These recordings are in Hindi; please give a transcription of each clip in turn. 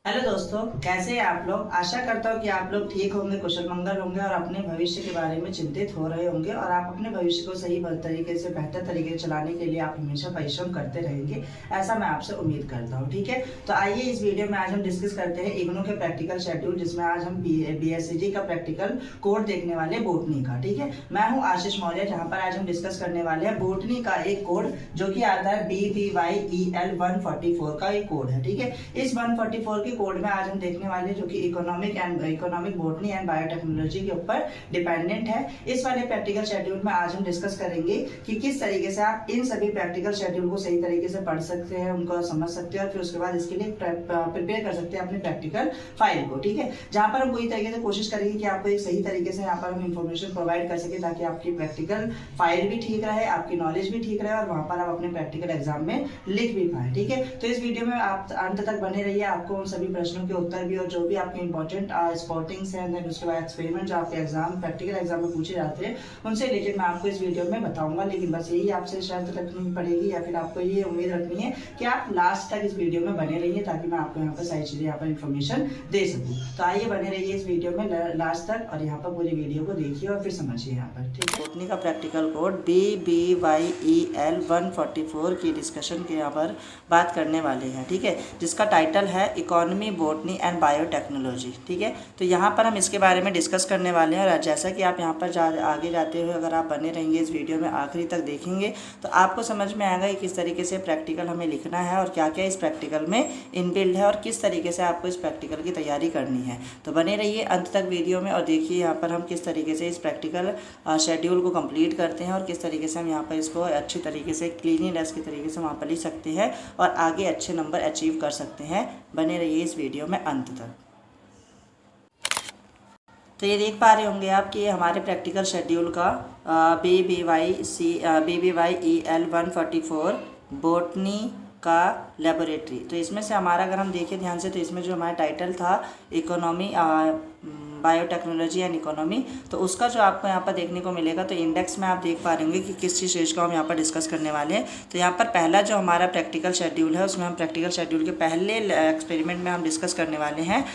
हेलो दोस्तों, कैसे हैं आप लोग। आशा करता हूँ कि आप लोग ठीक होंगे, कुशल मंगल होंगे और अपने भविष्य के बारे में चिंतित हो रहे होंगे और आप अपने भविष्य को सही तरीके से, बेहतर तरीके से चलाने के लिए आप हमेशा परिश्रम करते रहेंगे, ऐसा मैं आपसे उम्मीद करता हूँ। ठीक है, तो आइए इस वीडियो में आज हम डिस्कस करते हैं इग्नू के प्रैक्टिकल शेड्यूल, जिसमें आज हम BSc का प्रैक्टिकल कोड देखने वाले बोटनी का। ठीक है, मैं हूँ आशीष मौर्य, जहाँ पर आज हम डिस्कस करने वाले हैं बोटनी का एक कोड जो कि आता है BBYEL 144 का एक कोड है। ठीक है, इस 144 के कोड में आज हम देखने वाले जो कि इकोनॉमिक बोटनी एंड बायोटेक्नोलॉजी के ऊपर डिपेंडेंट है। इस वाले प्रैक्टिकल शेड्यूल में आज हम डिस्कस करेंगे कि किस तरीके से आप इन सभी प्रैक्टिकल शेड्यूल को सही तरीके से पढ़ सकते हैं, उनको समझ सकते हैं और फिर उसके बाद इसके लिए प्रिपेयर कर सकते हैं अपनी प्रैक्टिकल फाइल को। ठीक है, जहां पर हम पूरी तरीके से कोशिश करेंगे कि आपको एक सही तरीके से यहाँ पर हम इंफॉर्मेशन प्रोवाइड कर सके, ताकि आपकी प्रैक्टिकल फाइल भी ठीक रहे, आपकी नॉलेज भी ठीक रहे और वहां पर आप अपने प्रैक्टिकल एग्जाम में लिख भी पाए। ठीक है, तो इस वीडियो में आप अंत तक बने रहिए, आपको उन सभी प्रश्नों के उत्तर भी और जो भी आपके इंपॉर्टेंट स्पॉटिंग्स हैं, देन उसके बाद एक्सपेरिमेंट जो आपके प्रैक्टिकल एग्जाम में पूछे जाते हैं, उनसे रिलेटेड मैं आपको इस वीडियो में बताऊंगा। लेकिन बस यही आपसे शर्त रखनी पड़ेगी या फिर आपको ये उम्मीद रखनी है कि आप लास्ट तक इस वीडियो में बने रहिए, ताकि मैं आपको यहाँ पर सारी चीजें यहाँ पर इन्फॉर्मेशन दे सकूँ। तो आइए बने रहिए इस वीडियो में लास्ट तक और यहाँ पर पूरी वीडियो को देखिए और फिर समझिए यहाँ पर। ठीक है, बोटनी का प्रैक्टिकल कोड BBYEL 144 की डिस्कशन के यहाँ पर बात करने वाले हैं। ठीक है, जिसका टाइटल है इकोनॉमी बोटनी एंड बायोटेक्नोलॉजी। ठीक है, तो यहाँ पर हम इसके बारे में डिस्कस करने वाले हैं और जैसा कि आप यहाँ पर आगे जाते हुए अगर आप बने रहेंगे, इस वीडियो में आखिरी तक देखेंगे, तो आपको समझ में आएगा कि किस तरीके से प्रैक्टिकल हमें लिखना है और क्या क्या इस प्रैक्टिकल में इनबिल्ड है और किस तरीके से आपको इस प्रैक्टिकल की तैयारी करनी है। तो बने रहिए अंत तक वीडियो में और देखिए यहाँ पर हम किस तरीके से इस प्रैक्टिकल शेड्यूल को कंप्लीट करते हैं और किस तरीके से हम यहाँ पर इसको अच्छी तरीके से क्लीनिनेस के तरीके से वहाँ पर लिख सकते हैं और आगे अच्छे नंबर अचीव कर सकते हैं। बने रहिए इस वीडियो में अंत तक। तो ये देख पा रहे होंगे आप कि ये हमारे प्रैक्टिकल शेड्यूल का BBYEL 144 बोटनी का लेबोरेटरी। तो इसमें से हमारा अगर हम देखें ध्यान से, तो इसमें जो हमारा टाइटल था इकोनॉमी बायोटेक्नोलॉजी एंड इकोनॉमी, तो उसका जो आपको यहाँ पर देखने को मिलेगा, तो इंडेक्स में आप देख पा रहे होंगे कि किस चीज़ को हम यहाँ पर डिस्कस करने वाले हैं। तो यहाँ पर पहला जो हमारा प्रैक्टिकल शेड्यूल है, उसमें हम प्रैक्टिकल शेड्यूल के पहले एक्सपेरिमेंट में हम डिस्कस करने वाले हैं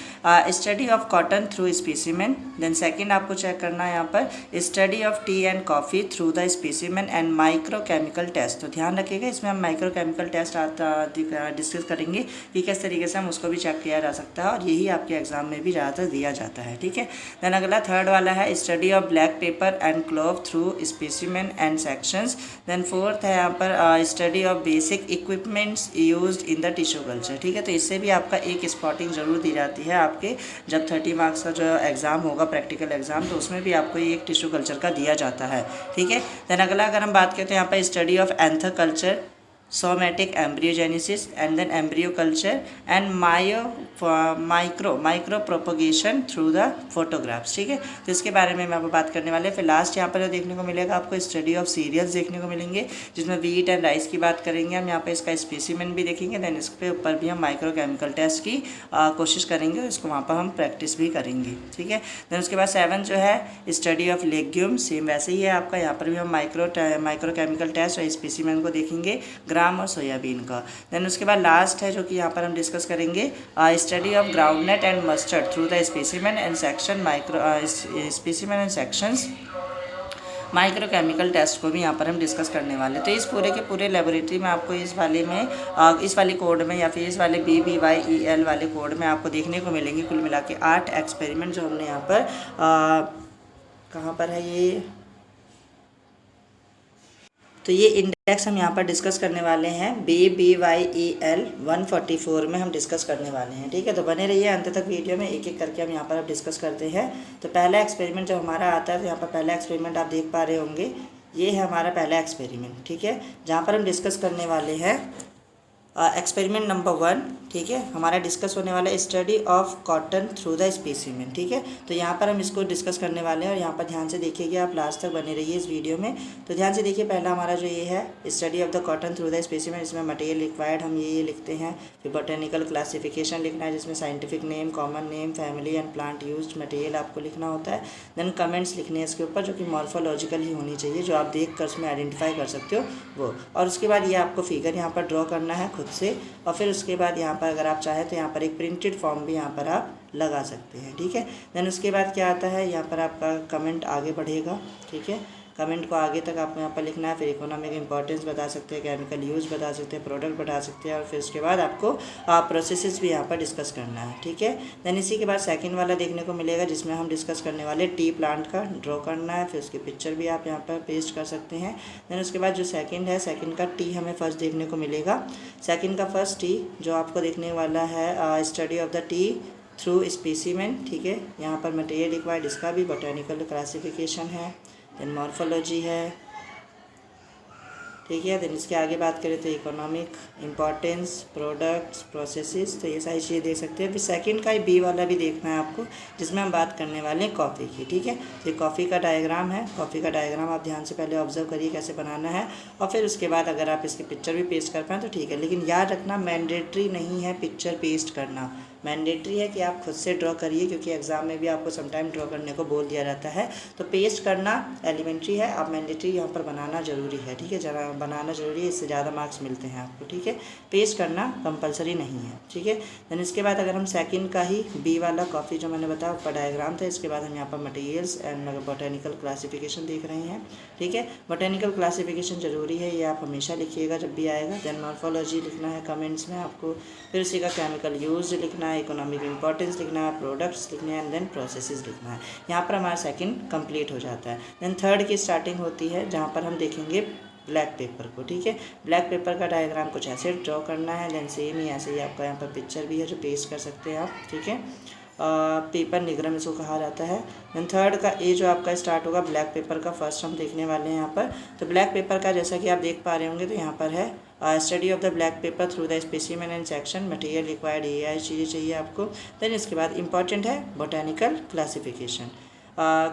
study of cotton through specimen. Then second आपको चेक करना है यहाँ पर study of tea and coffee through the specimen and microchemical test. तो ध्यान रखिएगा, इसमें हम माइक्रो केमिकल टेस्ट डिस्कस करेंगे कि किस तरीके से हम उसको भी चेक किया जा सकता है और यही आपके एग्जाम में भी ज़्यादातर दिया जाता है। ठीक है, देन अगला थर्ड वाला है study of black pepper and clove through specimen and sections. Then fourth है यहाँ पर study of basic equipments used in the tissue culture. ठीक है, तो इससे भी आपका एक स्पॉटिंग जरूर दी जाती है आपके जब 30 मार्क्स का जो एग्जाम होगा प्रैक्टिकल एग्जाम, तो उसमें भी आपको एक टिश्यू कल्चर का दिया जाता है। ठीक है, देन अगला अगर हम बात करते हैं यहाँ पर study of anther culture, somatic embryogenesis and then embryo culture and micro propagation through the photographs. ठीक है, तो इसके बारे में मैं आपको बात करने वाले हैं। फिर लास्ट यहाँ पर जो देखने को मिलेगा आपको स्टडी ऑफ सीरियल्स देखने को मिलेंगे, जिसमें वीट एंड राइस की बात करेंगे हम। यहाँ पे इसका स्पेसिमेन भी देखेंगे, देन इसके ऊपर भी हम माइक्रो केमिकल टेस्ट की कोशिश करेंगे और इसको वहाँ पर हम प्रैक्टिस भी करेंगे। ठीक है, देन उसके बाद 7 जो है स्टडी ऑफ लेग्यूम, सेम वैसे ही है आपका। यहाँ पर भी हम माइक्रो केमिकल टेस्ट और स्पेसिमेन को देखेंगे, ग्राम और सोयाबीन का। देन उसके बाद लास्ट है जो कि यहाँ पर हम डिस्कस करेंगे study of groundnut and mustard through the specimen and section specimen and sections microchemical test को भी यहाँ पर हम डिस्कस करने वाले। तो इस पूरे के पूरे लेबोरेटरी में आपको इस वाले कोड में या फिर इस वाले BBYEL वाले कोड में आपको देखने को मिलेंगे कुल मिला के 8 एक्सपेरिमेंट जो हमने यहाँ पर कहाँ पर है ये, तो ये इंडेक्स हम यहाँ पर डिस्कस करने वाले हैं BBYEL 144 में हम डिस्कस करने वाले हैं। ठीक है, तो बने रहिए अंत तक वीडियो में, एक एक करके हम यहाँ पर अब डिस्कस करते हैं। तो पहला एक्सपेरिमेंट जब हमारा आता है, तो यहाँ पर पहला एक्सपेरिमेंट आप देख पा रहे होंगे, ये है हमारा पहला एक्सपेरिमेंट। ठीक है, जहाँ पर हम डिस्कस करने वाले हैं एक्सपेरिमेंट नंबर 1। ठीक है, हमारा डिस्कस होने वाला है study of cotton through the specimen. ठीक है, तो यहाँ पर हम इसको डिस्कस करने वाले हैं और यहाँ पर ध्यान से देखिएगा, आप लास्ट तक बने रहिए इस वीडियो में। तो ध्यान से देखिए, पहला हमारा जो ये है study of the cotton through the specimen, इसमें मटेरियल रिक्वायर्ड हम ये लिखते हैं। फिर बोटेनिकल क्लासिफिकेशन लिखना है, जिसमें scientific name, common name, family and plant used material आपको लिखना होता है। देन कमेंट्स लिखने हैं इसके ऊपर, जो कि मॉर्फोलॉजिकल ही होनी चाहिए, जो आप देख कर उसमें आइडेंटिफाई कर सकते हो वो। और उसके बाद ये आपको फिगर यहाँ पर ड्रॉ करना है, खुद से। और फिर उसके बाद यहाँ पर अगर आप चाहें तो यहाँ पर एक प्रिंटेड फॉर्म भी यहाँ पर आप लगा सकते हैं, ठीक है। देन उसके बाद क्या आता है, यहाँ पर आपका कमेंट आगे बढ़ेगा, ठीक है। कमेंट को आगे तक आपको यहाँ पर लिखना है। फिर इकोनॉमिक इंपॉर्टेंस बता सकते हैं, केमिकल यूज़ बता सकते हैं, प्रोडक्ट बता सकते हैं, और फिर उसके बाद आपको प्रोसेसेस भी यहाँ पर डिस्कस करना है, ठीक है। देन इसी के बाद सेकंड वाला देखने को मिलेगा जिसमें हम डिस्कस करने वाले टी प्लांट का ड्रॉ करना है। फिर उसकी पिक्चर भी आप यहाँ पर पेस्ट कर सकते हैं। देन उसके बाद जो सेकेंड है, सेकेंड का टी हमें फर्स्ट देखने को मिलेगा। सेकेंड का फर्स्ट टी जो आपको देखने वाला है, study of the T through specimen, ठीक है। यहाँ पर मटेरियल रिक्वायर्ड, इसका भी बोटेनिकल क्लासिफिकेशन है। देन मॉर्फोलॉजी है, ठीक है। देन इसके आगे बात करें तो इकोनॉमिक इंपॉर्टेंस, प्रोडक्ट्स, प्रोसेसेस, तो ये सारी चीज़ें देख सकते हैं। फिर सेकंड का बी वाला भी देखना है आपको जिसमें हम बात करने वाले हैं कॉफ़ी की, ठीक है। तो ये कॉफ़ी का डायग्राम है। कॉफ़ी का डायग्राम आप ध्यान से पहले ऑब्जर्व करिए कैसे बनाना है, और फिर उसके बाद अगर आप इसकी पिक्चर भी पेस्ट कर पाएँ तो ठीक है। लेकिन याद रखना मैंडेटरी नहीं है पिक्चर पेस्ट करना, मैंडेटरी है कि आप खुद से ड्रॉ करिए, क्योंकि एग्जाम में भी आपको समटाइम ड्रॉ करने को बोल दिया जाता है। तो पेस्ट करना एलिमेंट्री है, आप मैंडेटरी यहाँ पर बनाना ज़रूरी है, ठीक है। जरा बनाना ज़रूरी है, इससे ज़्यादा मार्क्स मिलते हैं आपको, ठीक है। पेस्ट करना कंपलसरी नहीं है, ठीक है। देन इसके बाद अगर हम सेकंड का ही बी वाला कॉफ़ी जो मैंने बताया ऊपर डायग्राम था, इसके बाद हम यहाँ पर मटेरियल्स एंड बोटेनिकल क्लासिफिकेशन देख रहे हैं, ठीक है। बोटेनिकल क्लासिफिकेशन ज़रूरी है, ये आप हमेशा लिखिएगा जब भी आएगा। देन मॉर्फोलॉजी लिखना है कमेंट्स में आपको। फिर उसी का केमिकल यूज लिखना है, इकोनॉमिक इंपॉर्टेंस लिखना है, प्रोडक्ट्स लिखने हैं, एंड देन प्रोसेसेस लिखना है। यहाँ पर हमारा सेकंड कंप्लीट हो जाता है। देन थर्ड की स्टार्टिंग होती है जहाँ पर हम देखेंगे ब्लैक पेपर को, ठीक है। ब्लैक पेपर का डायग्राम कुछ ऐसे ड्रॉ करना है। देन सेम ही ऐसे ही आपका यहाँ पर पिक्चर भी है जो पेस्ट कर सकते हैं आप, ठीक है। पेपर निग्रम इसको कहा जाता है। देन थर्ड का ए जो आपका स्टार्ट होगा ब्लैक पेपर का, फर्स्ट हम देखने वाले हैं यहाँ पर। तो ब्लैक पेपर का जैसा कि आप देख पा रहे होंगे तो यहाँ पर है study of the black pepper through the specimen and section, material required, ये चीज़ें चाहिए आपको। देन इसके बाद इंपॉर्टेंट है बोटेनिकल क्लासिफिकेशन।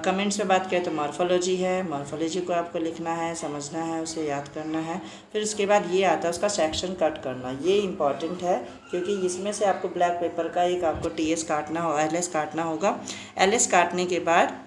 कमेंट्स में बात करें तो मॉर्फोलॉजी है, मॉर्फोलॉजी को आपको लिखना है, समझना है, उसे याद करना है। फिर उसके बाद ये आता है उसका सेक्शन कट करना, ये इंपॉर्टेंट है क्योंकि इसमें से आपको ब्लैक पेपर का एक आपको टीएस काटना हो, एलएस काटना होगा। एलएस काटने के बाद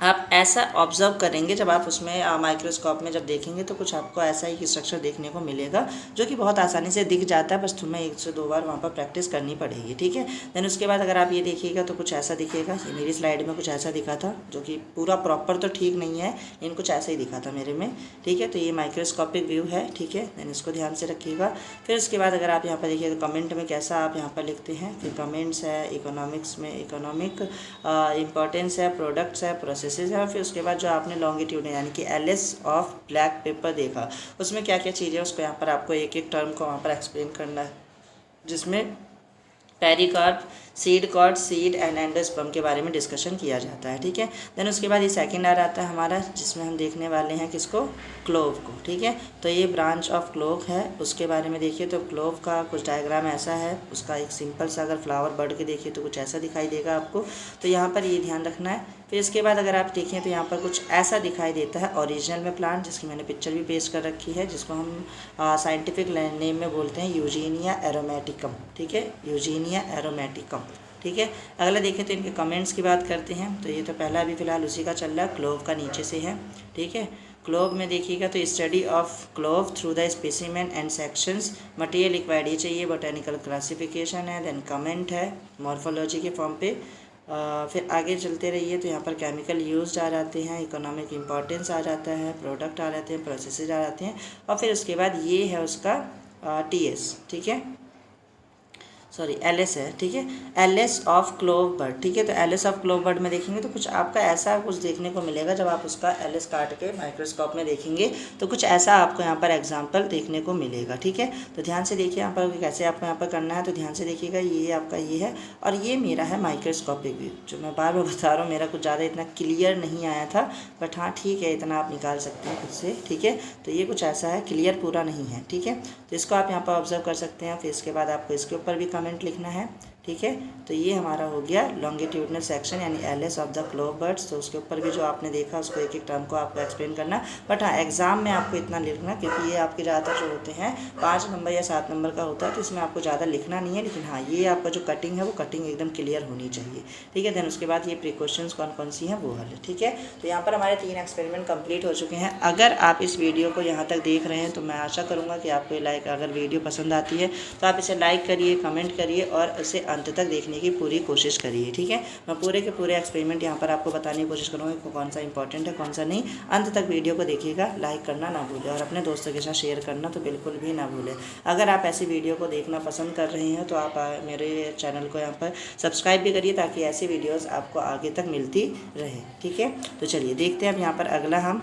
आप ऐसा ऑब्जर्व करेंगे जब आप उसमें माइक्रोस्कोप में जब देखेंगे तो कुछ आपको ऐसा ही स्ट्रक्चर देखने को मिलेगा जो कि बहुत आसानी से दिख जाता है, बस तुम्हें 1 से 2 बार वहाँ पर प्रैक्टिस करनी पड़ेगी, ठीक है। देन उसके बाद अगर आप ये देखिएगा तो कुछ ऐसा दिखेगा। ये मेरी स्लाइड में कुछ ऐसा दिखा था जो कि पूरा प्रॉपर तो ठीक नहीं है, लेकिन कुछ ऐसा ही दिखा था मेरे में, ठीक है। तो ये माइक्रोस्कोपिक व्यू है, ठीक है। देन इसको ध्यान से रखिएगा। फिर उसके बाद अगर आप यहाँ पर देखिए तो कमेंट में कैसा आप यहाँ पर लिखते हैं। फिर कमेंट्स है, इकोनॉमिक्स में इकोनॉमिक इंपॉर्टेंस है, प्रोडक्ट्स है, प्रोसेसेस है। फिर उसके बाद जो आपने लॉन्गिट्यूड यानी कि एलएस ऑफ ब्लैक पेपर देखा उसमें क्या क्या चीज़ें उसको यहाँ पर आपको एक एक टर्म को वहाँ पर एक्सप्लेन करना है, जिसमें pericarp, seed coat, seed and endosperm के बारे में डिस्कशन किया जाता है, ठीक है। देन उसके बाद ये सेकंड आ आता है हमारा जिसमें हम देखने वाले हैं किसको, क्लोव को, ठीक है। तो ये ब्रांच ऑफ क्लोव है, उसके बारे में देखिए तो क्लोव का कुछ डायग्राम ऐसा है, उसका एक सिंपल सा अगर फ्लावर बर्ड के देखिए तो कुछ ऐसा दिखाई देगा आपको, तो यहाँ पर ये ध्यान रखना है। फिर इसके बाद अगर आप देखें तो यहाँ पर कुछ ऐसा दिखाई देता है ओरिजिनल में प्लांट, जिसकी मैंने पिक्चर भी पेस्ट कर रखी है, जिसको हम साइंटिफिक नेम में बोलते हैं यूजीनिया एरोमेटिकम, ठीक है, यूजीनिया एरोमेटिकम, ठीक है। अगला देखें तो इनके कमेंट्स की बात करते हैं। तो ये तो पहला अभी फ़िलहाल उसी का चल रहा है, क्लोव का नीचे से है, ठीक है। क्लोव में देखिएगा तो study of clove through the specimen and sections, material required ये चाहिए, बोटेनिकल क्लासिफिकेशन है। देन कमेंट है मॉर्फोलॉजी के फॉर्म पे। फिर आगे चलते रहिए तो यहाँ पर केमिकल यूज आ जाते हैं, इकोनॉमिक इंपॉर्टेंस आ जाता है, प्रोडक्ट आ जाते हैं, प्रोसेसेस आ जाते हैं, और फिर उसके बाद ये है उसका टीएस, ठीक है, सॉरी एलएस है, ठीक है, एलएस ऑफ क्लोव बर्ड, ठीक है। तो एलएस ऑफ क्लोव बर्ड में देखेंगे तो कुछ आपका ऐसा कुछ देखने को मिलेगा जब आप उसका एलएस काट के माइक्रोस्कोप में देखेंगे तो कुछ ऐसा आपको यहाँ पर एग्जांपल देखने को मिलेगा, ठीक है। तो ध्यान से देखिए यहाँ पर कैसे आपको यहाँ पर करना है, तो ध्यान से देखिएगा। ये आपका ये है और ये मेरा है माइक्रोस्कोपिक व्यू, जो मैं बार बार बता रहा हूँ, मेरा कुछ ज़्यादा इतना क्लियर नहीं आया था, बट हाँ ठीक है, इतना आप निकाल सकते हैं खुद से, ठीक है। तो ये कुछ ऐसा है, क्लियर पूरा नहीं है, ठीक है। तो इसको आप यहाँ पर ऑब्जर्व कर सकते हैं। फिर इसके बाद आपको इसके ऊपर भी कमेंट लिखना है, ठीक है। तो ये हमारा हो गया लॉन्गिट्यूडनल सेक्शन यानी LS of the clove buds. तो उसके ऊपर भी जो आपने देखा उसको एक एक टर्म को आपको एक्सप्लेन करना। बट हाँ, एग्जाम में आपको इतना लिखना, क्योंकि ये आपके ज़्यादातर जो होते हैं 5 नंबर या 7 नंबर का होता है, तो इसमें आपको ज़्यादा लिखना नहीं है। लेकिन हाँ, ये आपका जो कटिंग है वो कटिंग एकदम क्लियर होनी चाहिए, ठीक है। देन उसके बाद ये प्रिकॉशंस कौन कौन सी हैं वो वाले, ठीक है। तो यहाँ पर हमारे 3 एक्सपेरिमेंट कंप्लीट हो चुके हैं। अगर आप इस वीडियो को यहाँ तक देख रहे हैं तो मैं आशा करूँगा कि आपको अगर वीडियो पसंद आती है तो आप इसे लाइक करिए, कमेंट करिए और इसे अंत तक देखने की पूरी कोशिश करिए, ठीक है। मैं पूरे के पूरे एक्सपेरिमेंट यहाँ पर आपको बताने की कोशिश करूँगा कि कौन सा इंपॉर्टेंट है, कौन सा नहीं। अंत तक वीडियो को देखिएगा, लाइक करना ना भूलें और अपने दोस्तों के साथ शेयर करना तो बिल्कुल भी ना भूलें। अगर आप ऐसी वीडियो को देखना पसंद कर रहे हैं तो आप मेरे चैनल को यहाँ पर सब्सक्राइब भी करिए, ताकि ऐसी वीडियोज़ आपको आगे तक मिलती रहे, ठीक है। तो चलिए देखते हैं अब यहाँ पर अगला हम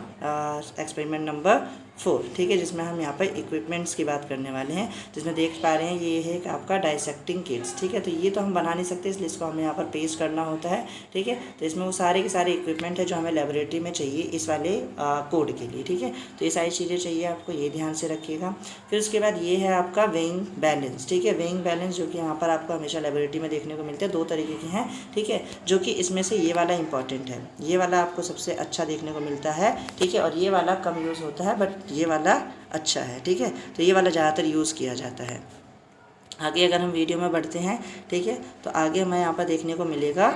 एक्सपेरिमेंट नंबर 4, ठीक है, जिसमें हम यहाँ पर इक्विपमेंट्स की बात करने वाले हैं। जिसमें देख पा रहे हैं ये है आपका डाइसेक्टिंग किट्स, ठीक है। तो ये तो हम बना नहीं सकते, इसलिए इसको हमें यहाँ पर पेस्ट करना होता है, ठीक है। तो इसमें वो सारे के सारे इक्विपमेंट है जो हमें लेबोरेटरी में चाहिए इस वाले कोड के लिए, ठीक है। तो ये सारी चीज़ें चाहिए आपको, ये ध्यान से रखिएगा। फिर उसके बाद ये है आपका वेइंग बैलेंस, ठीक है। वेइंग बैलेंस जो कि यहाँ पर आपको हमेशा लेबोरेटरी में देखने को मिलते हैं, 2 तरीके के हैं, ठीक है। जो कि इसमें से ये वाला इंपॉर्टेंट है, ये वाला आपको सबसे अच्छा देखने को मिलता है, ठीक है। और ये वाला कम यूज़ होता है, बट ये वाला अच्छा है, ठीक है। तो ये वाला ज़्यादातर यूज़ किया जाता है। आगे अगर हम वीडियो में बढ़ते हैं, ठीक है, तो आगे हमें यहाँ पर देखने को मिलेगा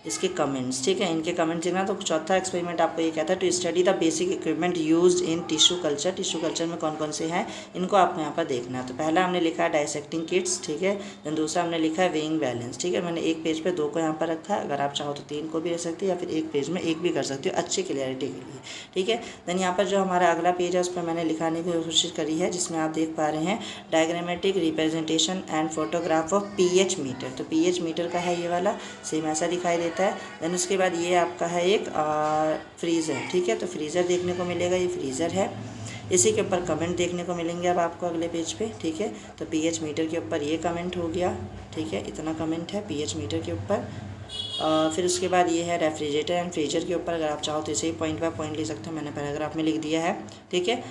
इसके कमेंट्स, ठीक है। इनके कमेंट्स देखना। तो चौथा एक्सपेरिमेंट आपको ये कहता है to study the basic equipment used in tissue culture. Tissue culture में कौन कौन से हैं इनको आपको यहाँ पर देखना है। तो पहला हमने लिखा है डाइसेक्टिंग किट्स, ठीक है। देन दूसरा हमने लिखा है वेइंग बैलेंस, ठीक है। मैंने एक पेज पे 2 को यहाँ पर रखा है, अगर आप चाहो तो 3 को भी रख सकते हो या फिर एक पेज में 1 भी कर सकते हो, अच्छी क्लियरिटी के लिए, ठीक है। देन यहाँ पर जो हमारा अगला पेज है उस पर मैंने लिखाने की कोशिश करी है, जिसमें आप देख पा रहे हैं diagrammatic representation and photograph of pH meter. तो pH मीटर का है ये वाला, सेम ऐसा दिखाई देता है। देन उसके बाद ये आपका है एक फ्रीज़र, ठीक है। तो फ्रीज़र देखने को मिलेगा, ये फ्रीज़र है। इसी के ऊपर कमेंट देखने को मिलेंगे अब आपको अगले पेज पे, ठीक है। तो pH मीटर के ऊपर ये कमेंट हो गया, ठीक है। इतना कमेंट है pH मीटर के ऊपर। फिर उसके बाद ये है रेफ्रिजरेटर एंड फ्रीजर के ऊपर, अगर आप चाहो तो इसे ही पॉइंट बाय पॉइंट ले सकते हो, मैंने पैराग्राफ में लिख दिया है, ठीक है।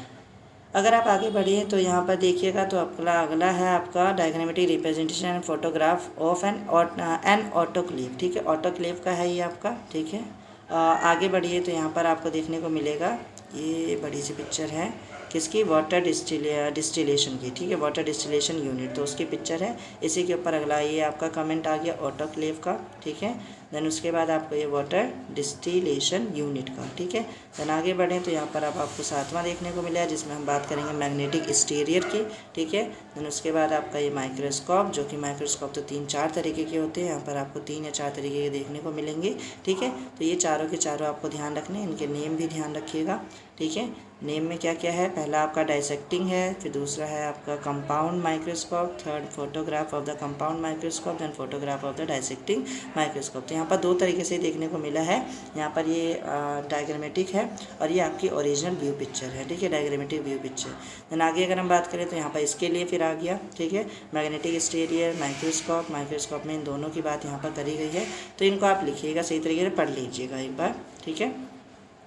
अगर आप आगे बढ़िए तो यहाँ पर देखिएगा तो अगला है आपका diagrammatic representation and photograph of an autoclave, ठीक है। ऑटोक्लेव का है ये आपका, ठीक है। आगे बढ़िए तो यहाँ पर आपको देखने को मिलेगा ये बड़ी सी पिक्चर है किसकी, वाटर डिस्टिलेशन की, ठीक है। वाटर डिस्टिलेशन यूनिट, तो उसकी पिक्चर है। इसी के ऊपर अगला ये आपका कमेंट आ गया ऑटोक्लेव का, ठीक है। देन उसके बाद आपको ये वाटर डिस्टिलेशन यूनिट का, ठीक है। देन आगे बढ़ें तो यहाँ पर अब आपको 7वां देखने को मिला है, जिसमें हम बात करेंगे मैग्नेटिक स्टीरियर की, ठीक है। देन उसके बाद आपका ये माइक्रोस्कोप, जो कि माइक्रोस्कोप तो 3-4 तरीके के होते हैं, यहाँ पर आपको 3 या 4 तरीके के देखने को मिलेंगे, ठीक है। तो ये चारों के चारों आपको ध्यान रखने, इनके नेम भी ध्यान रखिएगा, ठीक है। नेम में क्या क्या है, पहला आपका डाइसेक्टिंग है, फिर दूसरा है आपका compound microscope, third photograph of the compound microscope, then photograph of the dissecting microscope. तो यहाँ पर 2 तरीके से देखने को मिला है, यहाँ पर ये डायग्रामेटिक है और ये आपकी ओरिजिनल व्यू पिक्चर है, ठीक है, डायग्रामेटिक व्यू पिक्चर। देन आगे अगर हम बात करें तो यहाँ पर इसके लिए फिर आ गया, ठीक है, मैग्नेटिक स्टीरियर, माइक्रोस्कोप। माइक्रोस्कोप में इन दोनों की बात यहाँ पर करी गई है, तो इनको आप लिखिएगा, सही तरीके से पढ़ लीजिएगा एक बार, ठीक है।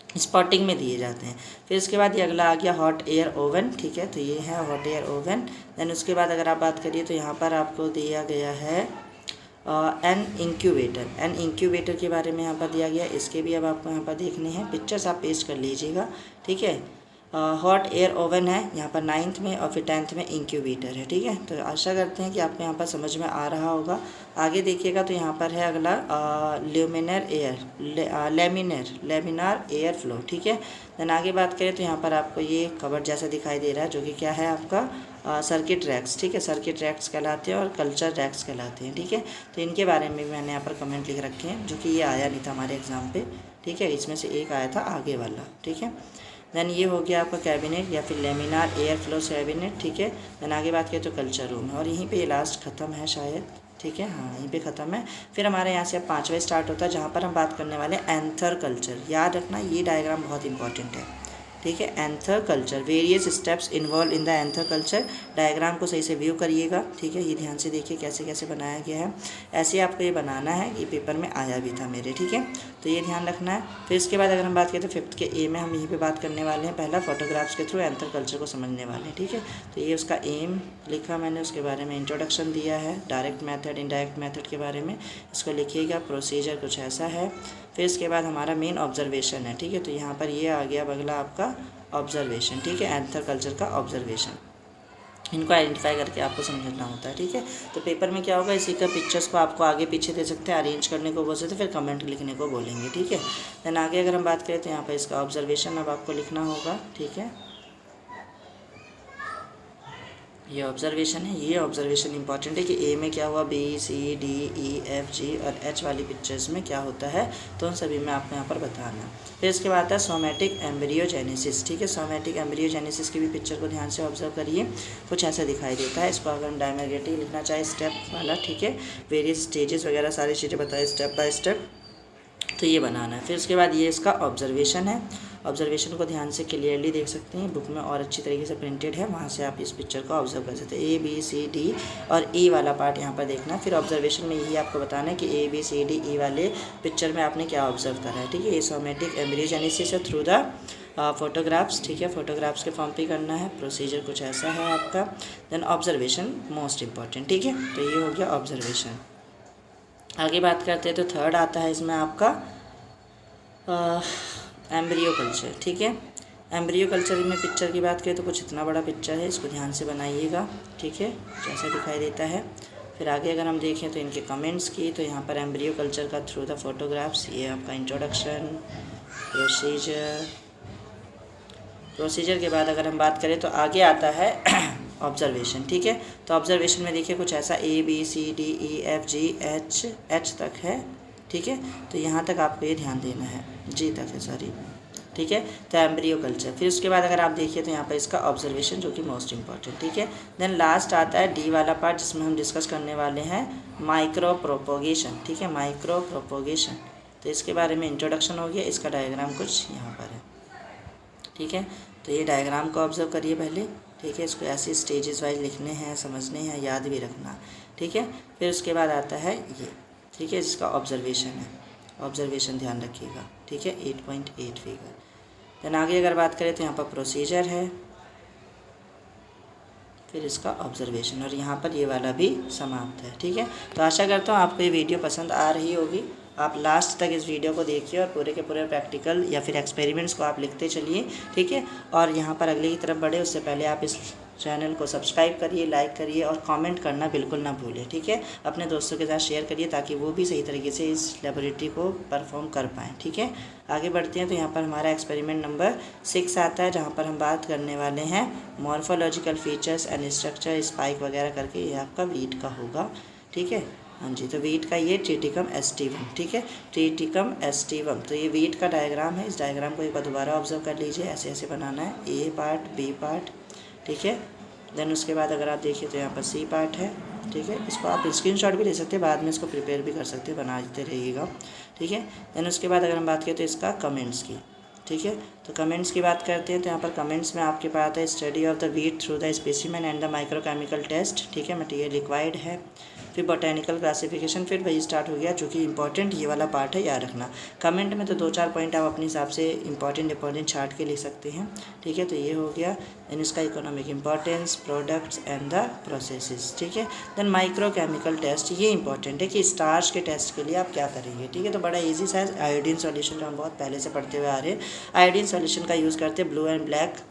स्पॉटिंग में दिए जाते हैं। फिर उसके बाद ये अगला आ गया हॉट एयर ओवन, ठीक है। तो ये है हॉट एयर ओवन। देन उसके बाद अगर आप बात करिए तो यहाँ पर आपको दिया गया है एन इंक्यूबेटर। एन इंक्यूबेटर के बारे में यहाँ पर दिया गया, इसके भी अब आपको यहाँ पर देखने हैं, पिक्चर्स आप पेस्ट कर लीजिएगा, ठीक है। हॉट एयर ओवन है यहाँ पर 9th में और फिर 10th में इंक्यूबेटर है, ठीक है। तो आशा करते हैं कि आपको यहाँ पर समझ में आ रहा होगा। आगे देखिएगा तो यहाँ पर है अगला लेमिनार एयर फ्लो, ठीक है। देन आगे बात करें तो यहाँ पर आपको ये कवर जैसा दिखाई दे रहा है, जो कि क्या है आपका सर्किट रैक्स, ठीक है। सर्किट रैक्स कहलाते हैं और कल्चर रैक्स कहलाते हैं, ठीक है। तो इनके बारे में भी मैंने यहाँ पर कमेंट लिख रखे हैं, जो कि ये आया नहीं था हमारे एग्ज़ाम पे, ठीक है। इसमें से एक आया था आगे वाला, ठीक है। देन ये हो गया आपका कैबिनेट या फिर लेमिनार एयर फ्लो कैबिनेट, ठीक है। देन आगे बात करें तो कल्चर रूम है और यहीं पे ये लास्ट ख़त्म है शायद, ठीक है, हाँ यहीं पे ख़त्म है। फिर हमारे यहाँ से अब 5वां स्टार्ट होता है, जहाँ पर हम बात करने वाले हैं एंथर कल्चर। याद रखना ये डायग्राम बहुत इंपॉर्टेंट है, ठीक है। Anther culture, various steps involve in the anther culture. Diagram को सही से व्यू करिएगा, ठीक है। ये ध्यान से देखिए कैसे कैसे बनाया गया है। ऐसे आपको ये बनाना है, ये पेपर में आया भी था मेरे, ठीक है। तो ये ध्यान रखना है। फिर इसके बाद अगर हम बात करें तो 5th के ए में हम यहीं पे बात करने वाले हैं। पहला फोटोग्राफ्स के थ्रू एंथर कल्चर को समझने वाले हैं, ठीक है। तो ये उसका एम लिखा मैंने, उसके बारे में इंट्रोडक्शन दिया है, डायरेक्ट मेथड इनडायरेक्ट मेथड के बारे में इसको लिखिएगा। प्रोसीजर कुछ ऐसा है। फिर इसके बाद हमारा मेन ऑब्जर्वेशन है, ठीक है। तो यहाँ पर ये आ गया अगला आपका ऑब्जर्वेशन, ठीक है। एंथर कल्चर का ऑब्जर्वेशन, इनको आइडेंटिफाई करके आपको समझना होता है, ठीक है। तो पेपर में क्या होगा, इसी का पिक्चर्स को आपको आगे पीछे दे सकते हैं, अरेंज करने को बोल सकते हैं, फिर कमेंट लिखने को बोलेंगे, ठीक है। देन आगे अगर हम बात करें तो यहाँ पर इसका ऑब्जर्वेशन अब आपको लिखना होगा, ठीक है। ये ऑब्जर्वेशन है। ये ऑब्जर्वेशन इंपॉर्टेंट है कि ए में क्या हुआ, B C D E F G और एच वाली पिक्चर्स में क्या होता है, तो उन सभी में आपको यहाँ पर बताना है। फिर इसके बाद आता है सोमेटिक एम्ब्रियोजेनेसिस, ठीक है। सोमेटिक एम्ब्रियोजेनेसिस की भी पिक्चर को ध्यान से ऑब्जर्व करिए, कुछ ऐसा दिखाई देता है। इसको अगर हम डायमेगेटिव लिखना चाहे स्टेप वाला, ठीक है, वेरियस स्टेजेस वगैरह सारी चीज़ें बताए स्टेप बाय स्टेप, तो ये बनाना है। फिर उसके बाद ये इसका ऑब्जर्वेशन है। ऑब्जर्वेशन को ध्यान से क्लियरली देख सकते हैं, बुक में और अच्छी तरीके से प्रिंटेड है, वहाँ से आप इस पिक्चर को ऑब्जर्व कर सकते हैं। ए बी सी डी और ई वाला पार्ट यहाँ पर देखना है। फिर ऑब्जर्वेशन में यही आपको बताना है कि ए बी सी डी ई वाले पिक्चर में आपने क्या ऑब्जर्व करा है, ठीक है। ये सोमेटिक एम्ब्रियोजेनेसिस है थ्रू द फोटोग्राफ्स, ठीक है। फोटोग्राफ्स के फॉर्म पे करना है। प्रोसीजर कुछ ऐसा है आपका। देन ऑब्जर्वेशन मोस्ट इंपॉर्टेंट, ठीक है। तो ये हो गया ऑब्जर्वेशन। आगे बात करते हैं तो थर्ड आता है इसमें आपका एम्ब्रियो कल्चर, ठीक है। एम्ब्रियो कल्चर में पिक्चर की बात करें तो कुछ इतना बड़ा पिक्चर है, इसको ध्यान से बनाइएगा, ठीक है, जैसा दिखाई देता है। फिर आगे अगर हम देखें तो इनके कमेंट्स की, तो यहाँ पर एम्ब्रियो कल्चर का थ्रू द फोटोग्राफ्स, ये आपका इंट्रोडक्शन, प्रोसीजर के बाद अगर हम बात करें तो आगे आता है ऑब्जर्वेशन, ठीक है। तो ऑब्जर्वेशन में देखिए कुछ ऐसा A B C D E F G H तक है, ठीक है। तो यहाँ तक आपको ये ध्यान देना है, जी तक है सॉरी, ठीक है। तो एम्ब्रियो कल्चर। फिर उसके बाद अगर आप देखिए तो यहाँ पर इसका ऑब्जर्वेशन जो कि मोस्ट इंपॉर्टेंट, ठीक है। देन लास्ट आता है डी वाला पार्ट, जिसमें हम डिस्कस करने वाले हैं माइक्रो प्रोपोगेशन, ठीक है, माइक्रो प्रोपोगेशन। तो इसके बारे में इंट्रोडक्शन हो गया। इसका डायग्राम कुछ यहाँ पर है, ठीक है। तो ये डायग्राम को ऑब्जर्व करिए पहले, ठीक है। इसको ऐसे स्टेजेस वाइज लिखने हैं, समझने हैं, याद भी रखना, ठीक है। फिर उसके बाद आता है ये, ठीक है, जिसका ऑब्जर्वेशन है। ऑब्जर्वेशन ध्यान रखिएगा, ठीक है, 8.8 फिगर। देन आगे अगर बात करें तो यहाँ पर प्रोसीजर है, फिर इसका ऑब्जर्वेशन, और यहाँ पर ये वाला भी समाप्त है, ठीक है। तो आशा करता हूँ आपको ये वीडियो पसंद आ रही होगी। आप लास्ट तक इस वीडियो को देखिए और पूरे के पूरे प्रैक्टिकल या फिर एक्सपेरिमेंट्स को आप लिखते चलिए, ठीक है। और यहाँ पर अगले की तरफ बढ़े उससे पहले आप इस चैनल को सब्सक्राइब करिए, लाइक करिए और कमेंट करना बिल्कुल ना भूलें, ठीक है। अपने दोस्तों के साथ शेयर करिए ताकि वो भी सही तरीके से इस लेबोरेटरी को परफॉर्म कर पाएँ, ठीक है। आगे बढ़ते हैं तो यहाँ पर हमारा एक्सपेरिमेंट नंबर 6 आता है, जहाँ पर हम बात करने वाले हैं morphological features and structure, spike वगैरह करके, ये आपका वीट का होगा, ठीक है। हाँ जी, तो वीट का ये ट्रिटिकम एस्टिवम, ठीक है, ट्रिटिकम एस्टिवम। तो ये वीट का डायग्राम है। इस डायग्राम को एक बार दोबारा ऑब्जर्व कर लीजिए, ऐसे ऐसे बनाना है, ए पार्ट बी पार्ट, ठीक है। देन उसके बाद अगर आप देखिए तो यहाँ पर सी पार्ट है, ठीक है। इसको आप स्क्रीनशॉट भी ले सकते हैं, बाद में इसको प्रिपेयर भी कर सकते हैं, बनाते रहिएगा, ठीक है। देन उसके बाद अगर हम बात करें तो इसका कमेंट्स की, ठीक है। तो कमेंट्स की बात करते हैं तो यहाँ पर कमेंट्स में आपके पास आता है study of the wheat through the specimen and the microchemical test, ठीक है, मटेरियल रिक्वायर्ड है। फिर बोटेनिकल क्लासिफिकेशन, फिर वही स्टार्ट हो गया, जो कि इंपॉर्टेंट ये वाला पार्ट है, याद रखना। कमेंट में तो 2-4 पॉइंट आप अपने हिसाब से इंपॉर्टेंट छाट के लिख सकते हैं, ठीक है। तो ये हो गया। देन इसका economic importance, products and the processes, ठीक है। देन माइक्रोकेमिकल टेस्ट, ये इंपॉर्टेंट है कि स्टार्च के टेस्ट के लिए आप क्या करेंगे, ठीक है। तो बड़ा ईजी सा है। आयोडीन सॉल्यूशन जो हम बहुत पहले से पढ़ते हुए आ रहे हैं, आयोडीन सॉल्यूशन का यूज़ करते हैं, ब्लू एंड ब्लैक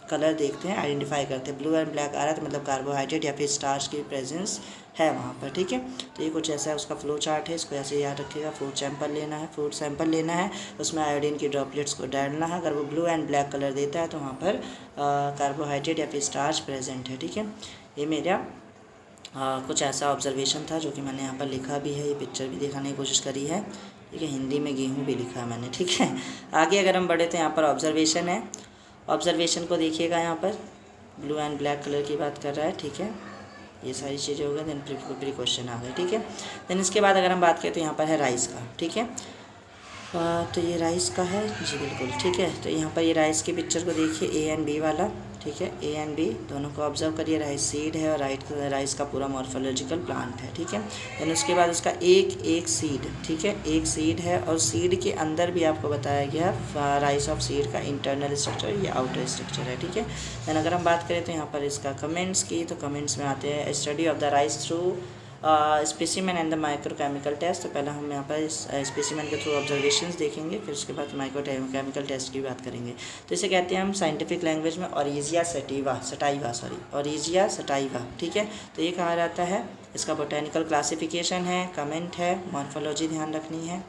कलर देखते हैं, आइडेंटिफाई करते हैं। ब्लू एंड ब्लैक आ रहा है तो मतलब कार्बोहाइड्रेट या फिर स्टार्च की प्रेजेंस है वहाँ पर, ठीक है। तो ये कुछ ऐसा है, उसका फ्लो चार्ट है, इसको ऐसे याद रखिएगा। फूड सैंपल लेना है, उसमें आयोडीन की ड्रॉपलेट्स को डालना है। अगर वो ब्लू एंड ब्लैक कलर देता है तो वहाँ पर कार्बोहाइड्रेट या फिर स्टार्च प्रेजेंट है, ठीक है। ये मेरा कुछ ऐसा ऑब्जर्वेशन था जो कि मैंने यहाँ पर लिखा भी है, ये पिक्चर भी दिखाने की कोशिश करी है, ठीक है। हिंदी में गेहूँ भी लिखा है मैंने, ठीक है। आगे अगर हम बढ़े तो यहाँ पर ऑब्जर्वेशन है। ऑब्जर्वेशन को देखिएगा, यहाँ पर ब्लू एंड ब्लैक कलर की बात कर रहा है, ठीक है। ये सारी चीज़ें हो गई। देन 3 क्वेश्चन आ गए, ठीक है। देन इसके बाद अगर हम बात करें तो यहाँ पर है राइस का, ठीक है। तो ये राइस का है जी, बिल्कुल ठीक है। तो यहाँ पर ये राइस की पिक्चर को देखिए, ए एंड बी वाला, ठीक है। ए एंड बी दोनों को ऑब्जर्व करिए। राइस सीड है और राइस का पूरा मॉर्फोलॉजिकल प्लांट है, ठीक है। देन उसके बाद उसका एक एक सीड, ठीक है, एक सीड है और सीड के अंदर भी आपको बताया गया राइस ऑफ सीड का इंटरनल स्ट्रक्चर या आउटर स्ट्रक्चर है, ठीक है। देन अगर हम बात करें तो यहाँ पर इसका कमेंट्स की, तो कमेंट्स में आते हैं study of the rice through specimen and the microchemical test. तो पहले हम यहाँ पर स्पेसिमेन के थ्रू ऑब्जर्वेशंस देखेंगे, फिर उसके बाद माइक्रोकेमिकल टेस्ट की बात करेंगे। तो इसे कहते हैं हम साइंटिफिक लैंग्वेज में ऑरिजिया सटाइवा, ठीक है। तो ये कहा जाता है। इसका बोटेनिकल क्लासिफिकेशन है, कमेंट है, मॉर्फोलॉजी ध्यान रखनी है,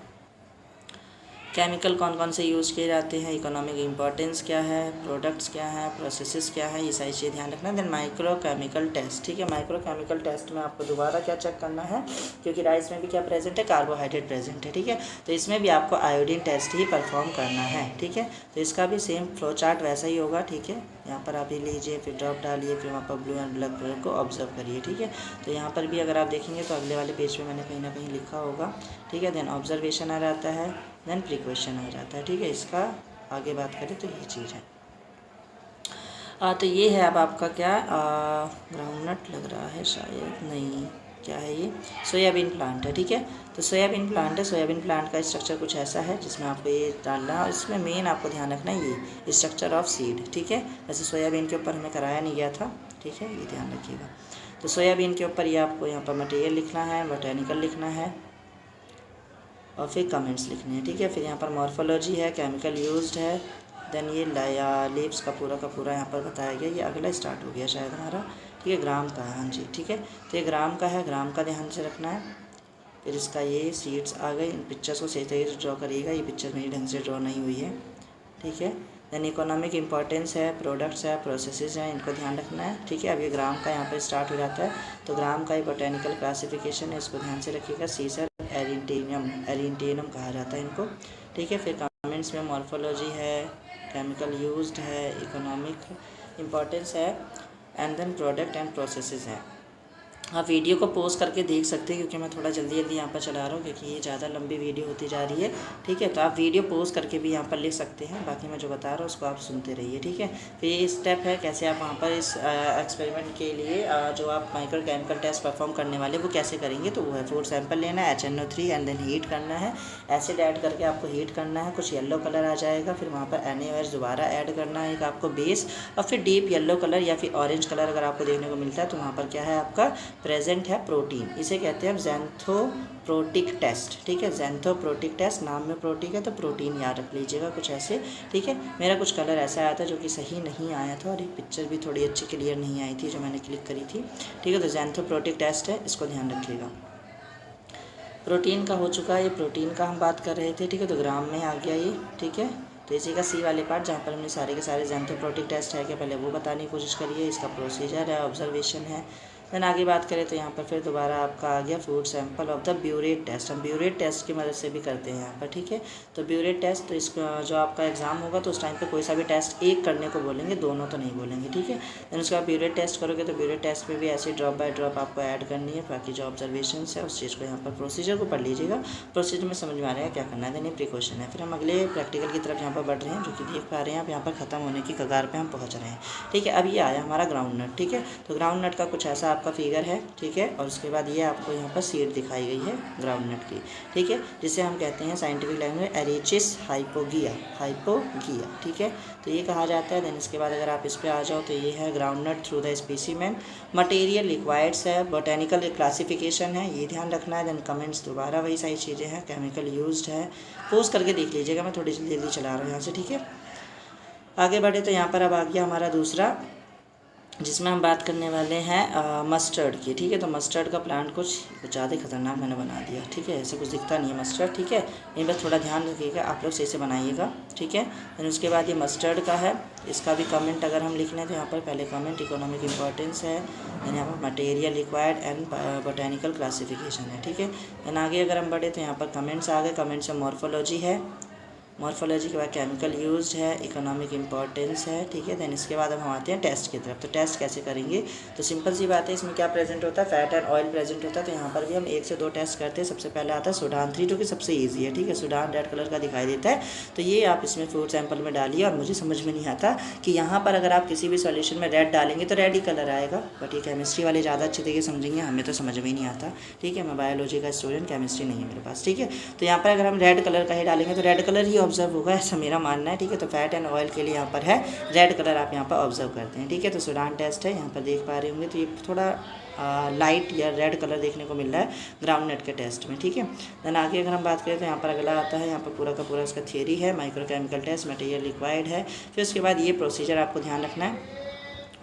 केमिकल कौन कौन से यूज़ किए जाते हैं, इकोनॉमिक इंपॉर्टेंस क्या है, प्रोडक्ट्स क्या है, प्रोसेसेस क्या है, ये सारी चीज़ें ध्यान रखना है। देन माइक्रोकेमिकल टेस्ट, ठीक है। माइक्रोकेमिकल टेस्ट में आपको दोबारा क्या चेक करना है, क्योंकि राइस में भी क्या प्रेजेंट है, कार्बोहाइड्रेट प्रेजेंट है, ठीक है। तो इसमें भी आपको आयोडीन टेस्ट ही परफॉर्म करना है, ठीक है। तो इसका भी सेम फ्लो चार्ट वैसा ही होगा, ठीक है। यहाँ पर आप ये लीजिए, फिर ड्रॉप डालिए, फिर वहाँ पर ब्लू एंड ब्लैक कलर को ऑब्जर्व करिए, ठीक है। तो यहाँ पर भी अगर आप देखेंगे तो अगले वाले पेज पे मैंने कहीं ना कहीं लिखा होगा, ठीक है। देन ऑब्जर्वेशन आ जाता है, देन प्रिक्वेशन आ जाता है, ठीक है। इसका आगे बात करें तो ये चीज़ है। तो ये है अब आपका क्या ग्राउंडनट लग रहा है, शायद नहीं, क्या है ये, सोयाबीन प्लांट है, ठीक है। तो सोयाबीन प्लांट है। सोयाबीन प्लांट का स्ट्रक्चर कुछ ऐसा है जिसमें आपको ये डालना है और इसमें मेन आपको ध्यान रखना है ये स्ट्रक्चर ऑफ सीड, ठीक है। वैसे सोयाबीन के ऊपर हमें कराया नहीं गया था, ठीक है, ये ध्यान रखिएगा। तो सोयाबीन के ऊपर ये आपको यहाँ पर मटेरियल लिखना है, बोटेनिकल लिखना है और फिर कमेंट्स लिखने हैं, ठीक है। फिर यहाँ पर मॉर्फोलॉजी है, केमिकल यूज्ड है, देन ये लीव्स का पूरा यहाँ पर बताया गया। ये अगला स्टार्ट हो गया शायद हमारा, ठीक है, ग्राम का है, हाँ जी, ठीक है। तो ये ग्राम का है, ग्राम का ध्यान से रखना है। फिर इसका ये सीड्स आ गए, इन पिक्चर्स को सही तरीके से ड्रॉ करिएगा, ये पिक्चर मेरी ढंग से ड्रॉ नहीं हुई है, ठीक है। देन इकोनॉमिक इंपॉर्टेंस है, प्रोडक्ट्स है, प्रोसेसेस हैं, इनको ध्यान रखना है, ठीक है। अब ये ग्राम का यहाँ पर स्टार्ट हो जाता है, तो ग्राम का ये बोटेनिकल क्लासिफिकेशन है, इसको ध्यान से रखिएगा। सीसर एरिंटेनम कहा जाता है इनको, ठीक है। फिर कमेंट्स में मॉर्फोलॉजी है, केमिकल यूज्ड है, इकोनॉमिक इंपॉर्टेंस है, and then product and processes हैं। आप वीडियो को पॉज करके देख सकते हैं, क्योंकि मैं थोड़ा जल्दी यहाँ पर चला रहा हूँ, क्योंकि ये ज़्यादा लंबी वीडियो होती जा रही है, ठीक है। तो आप वीडियो पॉज करके भी यहाँ पर लिख सकते हैं, बाकी मैं जो बता रहा हूँ उसको आप सुनते रहिए, ठीक है। फिर ये स्टेप है कैसे आप वहाँ पर इस एक्सपेरिमेंट के लिए जो आप माइक्रो केमिकल टेस्ट परफॉर्म करने वाले वो कैसे करेंगे। तो वो है 4 सैंपल लेना है, HNO3 एंड देन हीट करना है, एसिड ऐड करके आपको हीट करना है, कुछ येलो कलर आ जाएगा, फिर वहाँ पर NaOH दोबारा ऐड करना है एक आपको बेस, और फिर डीप येलो कलर या फिर ऑरेंज कलर अगर आपको देखने को मिलता है तो वहाँ पर क्या है आपका प्रेजेंट है प्रोटीन। इसे कहते हैं ज़ैंथोप्रोटिक टेस्ट, ठीक है। ज़ैंथोप्रोटिक टेस्ट, नाम में प्रोटिक है तो प्रोटीन याद रख लीजिएगा कुछ ऐसे, ठीक है। मेरा कुछ कलर ऐसा आया था जो कि सही नहीं आया था, और एक पिक्चर भी थोड़ी अच्छी क्लियर नहीं आई थी जो मैंने क्लिक करी थी, ठीक है। तो ज़ैंथोप्रोटिक टेस्ट है, इसको ध्यान रखिएगा। प्रोटीन का हो चुका है, ये प्रोटीन का हम बात कर रहे थे, ठीक है। तो ग्राम में आ गया ये, ठीक है। तो इसी का सी वाले पार्ट जहाँ पर हमने सारे के सारे ज़ैंथोप्रोटिक टेस्ट है क्या पहले वो बताने की कोशिश करिए, इसका प्रोसीजर है, ऑब्जर्वेशन है। देन आगे बात करें तो यहाँ पर फिर दोबारा आपका आ गया food sample of the biuret test. हम ब्यूरेट टेस्ट की मदद से भी करते हैं यहाँ पर, ठीक है। तो ब्यूरेट टेस्ट, तो इसका जो आपका एग्जाम होगा तो उस टाइम पे कोई सा भी टेस्ट एक करने को बोलेंगे, दोनों तो नहीं बोलेंगे, ठीक है। देन उसके बाद ब्यूरेट टेस्ट करोगे तो ब्यूरेट टेस्ट में भी ऐसे ड्रॉप बाय ड्रॉप आपको ऐड करनी है, बाकी जो ऑब्जर्वेशन है उस चीज़ को यहाँ पर प्रोसीजर को पढ़ लीजिएगा, प्रोसीजर में समझ में आ रहा है क्या करना है। देन ये प्रिकॉशन है। फिर हम अगले प्रैक्टिकल की तरफ यहाँ पर बढ़ रहे हैं, जो कि देख पा रहे हैं आप यहाँ पर ख़त्म होने की कगार पर हम पहुँच रहे हैं, ठीक है। अब ये आया हमारा ग्राउंड नट, ठीक है। तो ग्राउंड नट का कुछ ऐसा आपका फिगर है, ठीक है। और उसके बाद ये आपको यहाँ पर सीड दिखाई गई है ग्राउंडनट की, ठीक है, जिसे हम कहते हैं साइंटिफिक लैंग्वेज एरिचिस हाइपोगिया, ठीक है। तो ये कहा जाता है। देन इसके बाद अगर आप इस पे आ जाओ तो ये है groundnut through the specimen, material required है, बोटेनिकल क्लासिफिकेशन है, ये ध्यान रखना है। देन कमेंट्स दोबारा वही सारी चीज़ें हैं, केमिकल यूज्ड है, पोस्ट करके देख लीजिएगा, मैं थोड़ी जल्दी चला रहा हूँ यहाँ से, ठीक है। आगे बढ़े तो यहाँ पर अब आ गया हमारा दूसरा, जिसमें हम बात करने वाले हैं मस्टर्ड की, ठीक है। तो मस्टर्ड का प्लांट कुछ ज़्यादा खतरनाक मैंने बना दिया, ठीक है, ऐसे कुछ दिखता नहीं है मस्टर्ड, ठीक है। ये बस थोड़ा ध्यान रखिएगा, आप लोग सही से बनाइएगा, ठीक है। फिर उसके बाद ये मस्टर्ड का है, इसका भी कमेंट अगर हम लिख लें तो यहाँ पर पहले कमेंट इकोनॉमिक इंपॉर्टेंस है, देन यहाँ पर material required and botanical classification है, ठीक है। देन आगे अगर हम बढ़े तो यहाँ पर कमेंट्स आ गए, कमेंट्स में मॉर्फोलॉजी है, मॉर्फोलॉजी के बाद केमिकल यूज्ड है, इकोनॉमिक इंपॉर्टेंस है, ठीक है। देन इसके बाद अब हम आते हैं टेस्ट की तरफ। तो टेस्ट कैसे करेंगे, तो सिंपल सी बात है, इसमें क्या प्रेजेंट होता है, फैट एंड ऑयल प्रेजेंट होता है। तो यहाँ पर भी हम 1 से 2 टेस्ट करते हैं। सबसे पहले आता है सूडान 3 जो कि सबसे ईजी है, ठीक है। सूडान रेड कलर का दिखाई देता है, तो ये आप इसमें फूड सैंपल में डालिए। और मुझे समझ में नहीं आता कि यहाँ पर अगर आप किसी भी सॉल्यूशन में रेड डालेंगे तो रेड ही कलर आएगा, बट ये केमिस्ट्री वाले ज़्यादा अच्छे तरीके समझेंगे, हमें तो समझ में ही नहीं आता, ठीक है। मैं बायोलॉजी का स्टूडेंट, केमिस्ट्री नहीं है मेरे पास, ठीक है। तो यहाँ पर अगर हम रेड कलर का ही डालेंगे तो रेड कलर ही ऑब्जर्व होगा, ऐसा मेरा मानना है, ठीक है। तो फैट एंड ऑयल के लिए यहाँ पर है रेड कलर, आप यहाँ पर ऑब्जर्व करते हैं, ठीक है। तो सूडान टेस्ट है, यहाँ पर देख पा रहे होंगे, तो ये थोड़ा लाइट या रेड कलर देखने को मिल रहा है ग्राउंड नट के टेस्ट में, ठीक है। देन आगे अगर हम बात करें तो यहाँ पर अगला आता है, यहाँ पर पूरा का पूरा इसका थियरी है, माइक्रोकेमिकल टेस्ट, मटेरियल रिक्वायर्ड है। फिर उसके बाद ये प्रोसीजर आपको ध्यान रखना है,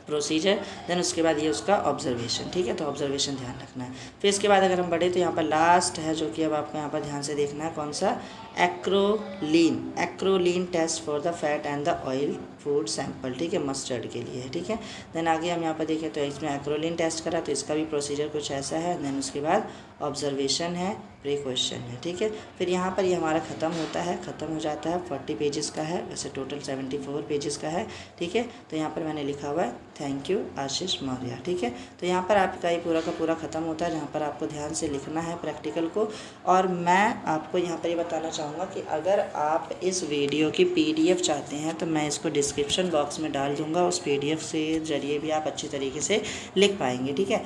प्रोसीजर। देन उसके बाद ये उसका ऑब्जर्वेशन, ठीक है। तो ऑब्जर्वेशन ध्यान रखना है। फिर इसके बाद अगर हम बढ़े तो यहाँ पर लास्ट है, जो कि अब आपको यहाँ पर ध्यान से देखना है, कौन सा, acrolein test for the fat and the oil food sample, ठीक है, मस्टर्ड के लिए है, ठीक है। देन आगे हम यहाँ पर देखें तो इसमें एक्रोलीन टेस्ट करा, तो इसका भी प्रोसीजर कुछ ऐसा है। देन उसके बाद ऑब्जर्वेशन है, प्री क्वेश्चन है, ठीक है। फिर यहाँ पर ये हमारा ख़त्म हो जाता है 40 पेजेस का है, वैसे टोटल 74 पेजेस का है, ठीक है। तो यहाँ पर मैंने लिखा हुआ है थैंक यू आशीष मौर्य, ठीक है। तो यहाँ पर आपका ये पूरा का पूरा ख़त्म होता है, जहाँ पर आपको ध्यान से लिखना है प्रैक्टिकल को। और मैं आपको यहाँ पर ये बताना चाहूँगा कि अगर आप इस वीडियो की PDF चाहते हैं तो मैं इसको डिस्क्रिप्शन बॉक्स में डाल दूँगा, उस PDF से ज़रिए भी आप अच्छी तरीके से लिख पाएंगे, ठीक है।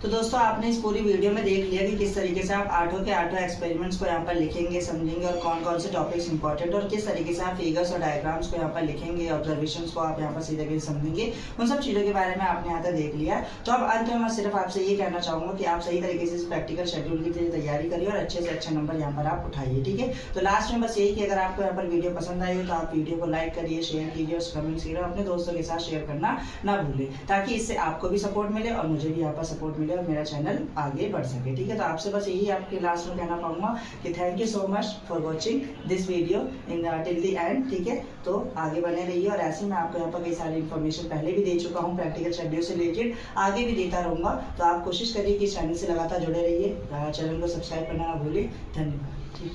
तो दोस्तों आपने इस पूरी वीडियो में देख लिया कि किस तरीके से आप आठों के आठों एक्सपेरिमेंट्स को यहाँ पर लिखेंगे, समझेंगे, और कौन कौन से टॉपिक्स इंपॉर्टेंट, और किस तरीके से आप फिगर्स और डायग्राम्स को यहाँ पर लिखेंगे, ऑब्जर्वेशंस को आप यहाँ पर सही तरीके से समझेंगे। उन सब चीज़ों के बारे में आपने यहाँ तक देख लिया है। तो अब अंत में मैं सिर्फ आपसे ये कहना चाहूँगा कि आप सही तरीके से इस प्रैक्टिकल शेड्यूल की तैयारी करिए और अच्छे से अच्छे नंबर यहाँ पर आप उठाइए, ठीक है। तो लास्ट में बस यही कि अगर आपको यहाँ पर वीडियो पसंद आई हो तो आप वीडियो को लाइक करिए, शेयर कीजिए, कमेंट्स कीजिए, अपने दोस्तों के साथ शेयर करना ना भूलें, ताकि इससे आपको भी सपोर्ट मिले और मुझे भी यहाँ पर सपोर्ट मिले और मेरा चैनल आगे बढ़ सके, ठीक है। तो आपसे बस यही आपके लास्ट में कहना पाऊंगा कि thank you so much for watching this video in till the end, ठीक है। तो आगे बने रहिए, और ऐसे मैं आपको यहाँ पर कई सारी इन्फॉर्मेशन पहले भी दे चुका हूँ प्रैक्टिकल शेड्यूल से रिलेटेड, आगे भी देता रहूँगा। तो आप कोशिश करिए कि इस चैनल से लगातार जुड़े रहिए, चैनल को सब्सक्राइब करना ना भूलिए। धन्यवाद, ठीक है।